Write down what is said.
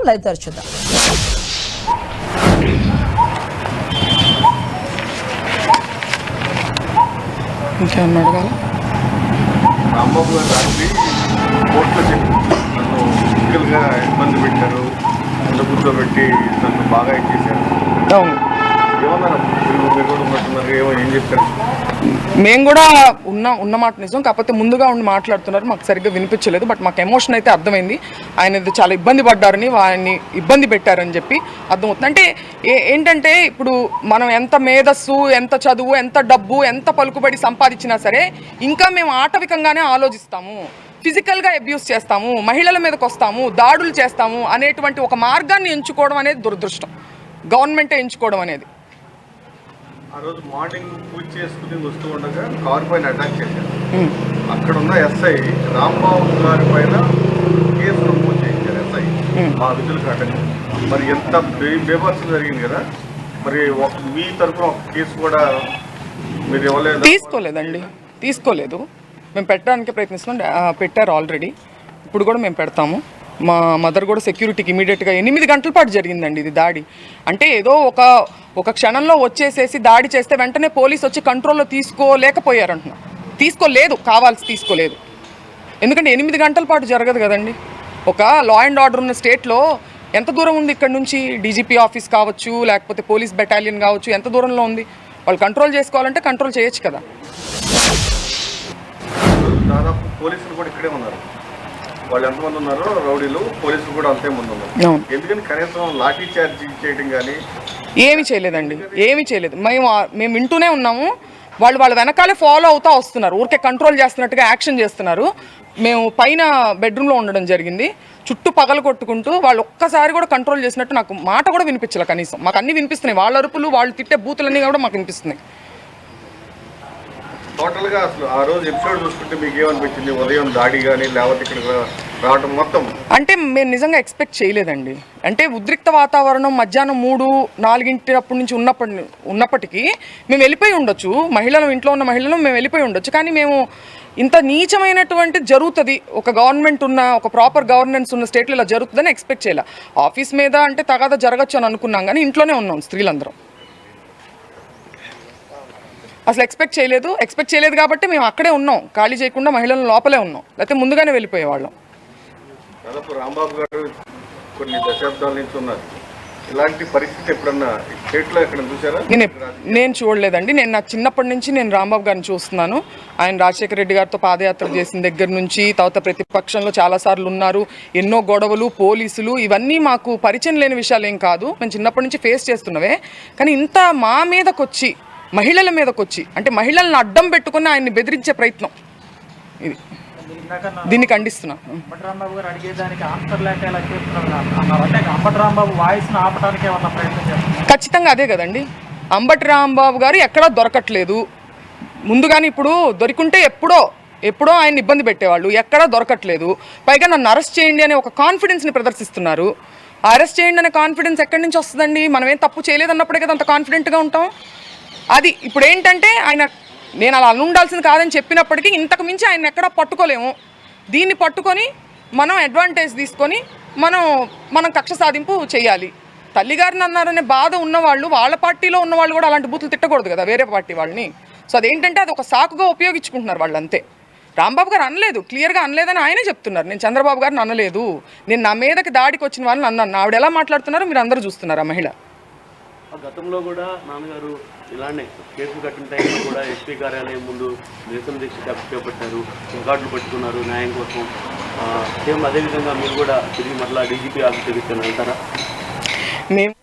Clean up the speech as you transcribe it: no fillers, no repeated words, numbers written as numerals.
Live ద్వారా చూద్దాం. ఇంకేమన్నా అడగాలి? రాంబాబు గారు రాత్రి కోర్టులో చెప్పి నన్ను ఫిజికల్గా ఇబ్బంది పెట్టారు, కూర్చోబెట్టి నన్ను బాగా ఇచ్చేసారు. అవును, ఏమన్నారు మీరు కూడా ఉన్నట్టున్నారు, ఏం చెప్పారు? మేము కూడా ఉన్న మాట నిజం, కాకపోతే ముందుగా ఉండి మాట్లాడుతున్నారు, మాకు సరిగ్గా వినిపించలేదు. బట్ మాకు ఎమోషన్ అయితే అర్థమైంది. ఆయన చాలా ఇబ్బంది పడ్డారని, ఆయన్ని ఇబ్బంది పెట్టారని చెప్పి అర్థమవుతుంది. అంటే ఏంటంటే ఇప్పుడు మనం ఎంత మేధస్సు, ఎంత చదువు, ఎంత డబ్బు, ఎంత పలుకుబడి సంపాదించినా సరే ఇంకా మేము ఆటవికంగానే ఆలోచిస్తాము, ఫిజికల్గా అబ్యూస్ చేస్తాము, మహిళల మీదకి వస్తాము, దాడులు చేస్తాము అనేటువంటి ఒక మార్గాన్ని ఎంచుకోవడం అనేది దురదృష్టం. గవర్నమెంటే ఎంచుకోవడం అనేది. ఆ రోజు మార్నింగ్ పూజ చేసుకుని వస్తూ ఉండగా కారు పైన అటాక్ చేశారు. అక్కడ ఉన్న ఎస్ఐ రాంబాబు గారి పైన కేసు నమోదు చేయించారు ఎస్ఐ ఆ విధులకు అటెండ్. మరి ఎంత బేభత్సం జరిగింది కదా, మరి మీ తరఫున ఒక కేసు కూడా మీరు ఇవ్వలేదు? తీసుకోలేదండి, తీసుకోలేదు. మేము పెట్టడానికి ప్రయత్నిస్తున్నాం, పెట్టారు ఆల్రెడీ, ఇప్పుడు కూడా మేము పెడతాము. మా మదర్ కూడా సెక్యూరిటీకి ఇమీడియట్గా 8 గంటల పాటు జరిగిందండి ఇది దాడి. అంటే ఏదో ఒక క్షణంలో వచ్చేసేసి దాడి చేస్తే వెంటనే పోలీసు వచ్చి కంట్రోల్లో తీసుకోలేకపోయారంటున్నా. తీసుకోలేదు, కావాల్సి తీసుకోలేదు. ఎందుకంటే 8 గంటల పాటు జరగదు కదండి. ఒక లా అండ్ ఆర్డర్ ఉన్న స్టేట్లో ఎంత దూరం ఉంది ఇక్కడ నుంచి? డీజీపీ ఆఫీస్ కావచ్చు, లేకపోతే పోలీస్ బెటాలియన్ కావచ్చు, ఎంత దూరంలో ఉంది? వాళ్ళు కంట్రోల్ చేసుకోవాలంటే కంట్రోల్ చేయొచ్చు కదా. దాదాపు పోలీసులు కూడా ఇక్కడే ఉన్నారు. వాళ్ళు ఎంతమంది ఉన్నారో రౌడీలు, పోలీసులు కూడా అంతే మంది ఉన్నారు. ఎందుకని కనీసం లాఠీ చార్జ్ చేయడం కానీ ఏమీ చేయలేదండి, ఏమీ చేయలేదు. మేము వింటూనే ఉన్నాము. వాళ్ళ వెనకాలే ఫాలో అవుతూ వస్తున్నారు, ఊరికే కంట్రోల్ చేస్తున్నట్టుగా యాక్షన్ చేస్తున్నారు. మేము పైన బెడ్రూమ్లో ఉండడం జరిగింది, చుట్టూ పగలు కొట్టుకుంటూ వాళ్ళు ఒక్కసారి కూడా కంట్రోల్ చేసినట్టు నాకు మాట కూడా వినిపించలే. కనీసం మాకు అన్నీ వినిపిస్తున్నాయి, వాళ్ళ అరుపులు, వాళ్ళు తిట్టే బూతులన్నీ కూడా మాకు వినిపిస్తున్నాయి. టోటల్గా అసలు ఆ రోజు ఎపిసోడ్ చూసుకుంటే మీకు ఏమనిపించింది? ఉదయం దాడి కానీ లేకపోతే ఇక్కడ రావడం మొత్తం అంటే మేము నిజంగా ఎక్స్పెక్ట్ చేయలేదండి. అంటే ఉద్రిక్త వాతావరణం మధ్యాహ్నం 3-4 అప్పటి నుంచి ఉన్నప్పటికీ మేము వెళ్ళిపోయి ఉండొచ్చు, మహిళలు, ఇంట్లో ఉన్న మహిళలు మేము వెళ్ళిపోయి ఉండొచ్చు. కానీ మేము ఇంత నీచమైనటువంటి జరుగుతుంది, ఒక గవర్నమెంట్ ఉన్న, ఒక ప్రాపర్ గవర్నెన్స్ ఉన్న స్టేట్లో ఇలా జరుగుతుందని ఎక్స్పెక్ట్ చేయలే. ఆఫీస్ మీద అంటే తగాదా జరగచ్చు అని అనుకున్నాం, కానీ ఇంట్లోనే ఉన్నాం స్త్రీలందరం. అసలు ఎక్స్పెక్ట్ చేయలేదు కాబట్టి మేము అక్కడే ఉన్నాం, ఖాళీ చేయకుండా మహిళలను లోపలే ఉన్నాం, లేకపోతే ముందుగానే వెళ్ళిపోయేవాళ్ళం. దాదాపు రాంబాబు గారు కొన్ని దశాబ్దాల నుంచి ఉన్నారు. ఇలాంటి పరిస్థితి ఎప్పుడన్నా స్టేట్లో ఎక్కడ చూసారా? నేను చూడలేదండి. నా చిన్నప్పటి నుంచి నేను రాంబాబు గారిని చూస్తున్నాను. ఆయన రాజశేఖర రెడ్డి గారితో పాదయాత్ర చేసిన దగ్గర నుంచి, తర్వాత ప్రతిపక్షంలో చాలాసార్లు ఉన్నారు. ఎన్నో గొడవలు, పోలీసులు, ఇవన్నీ మాకు పరిచయం లేని విషయాలు ఏం కాదు, మేము చిన్నప్పటి నుంచి ఫేస్ చేస్తున్నవే. కానీ ఇంత మా మీదకొచ్చి, మహిళల మీదకొచ్చి, అంటే మహిళలను అడ్డం పెట్టుకుని ఆయన్ని బెదిరించే ప్రయత్నం ఇది, దీన్ని ఖండిస్తున్నా. ఖచ్చితంగా అదే కదండి. అంబటి రాంబాబు గారు ఎక్కడా దొరకట్లేదు. ముందుగానే ఇప్పుడు దొరికింటే ఎప్పుడో ఆయన ఇబ్బంది పెట్టేవాళ్ళు, ఎక్కడా దొరకట్లేదు. పైగా నన్ను అరెస్ట్ చేయండి అనే ఒక కాన్ఫిడెన్స్ని ప్రదర్శిస్తున్నారు. అరెస్ట్ చేయండి అనే కాన్ఫిడెన్స్ ఎక్కడి నుంచి వస్తుందండి? మనం ఏం తప్పు చేయలేదన్నప్పుడే కదా అంత కాన్ఫిడెంట్గా ఉంటాం. అది ఇప్పుడు ఏంటంటే ఆయన, నేను అలా ఉండాల్సింది కాదని చెప్పినప్పటికీ ఇంతకు మించి ఆయన ఎక్కడా పట్టుకోలేము. దీన్ని పట్టుకొని మనం అడ్వాంటేజ్ తీసుకొని మనం కక్ష సాధింపు చేయాలి. తల్లిగారిని అన్నారనే బాధ ఉన్నవాళ్ళు, వాళ్ళ పార్టీలో ఉన్నవాళ్ళు కూడా అలాంటి బూతులు తిట్టకూడదు కదా వేరే పార్టీ వాళ్ళని. సో అదేంటంటే అది ఒక సాకుగా ఉపయోగించుకుంటున్నారు వాళ్ళు, అంతే. రాంబాబు గారు అనలేదు, క్లియర్గా అనలేదని ఆయనే చెప్తున్నారు. నేను చంద్రబాబు గారిని అనలేదు, నేను నా మీదకి దాడికి వచ్చిన వాళ్ళని అన్నాను. ఆవిడ ఎలా మాట్లాడుతున్నారో మీరు అందరూ చూస్తున్నారు. ఆ మహిళ గతంలో కూడా నాన్నగారు ఇలానే కేసులు కట్టిన టైంలో కూడా ఎస్పీ కార్యాలయం ముందు నిరసన దీక్ష చేపట్టారు, రికార్డులు పట్టుకున్నారు న్యాయం కోసం. సేమ్ అదేవిధంగా మీరు కూడా తిరిగి మరలా డీజీపీ ఆఫీస్ దగ్గరికి వెళ్తారా? మేము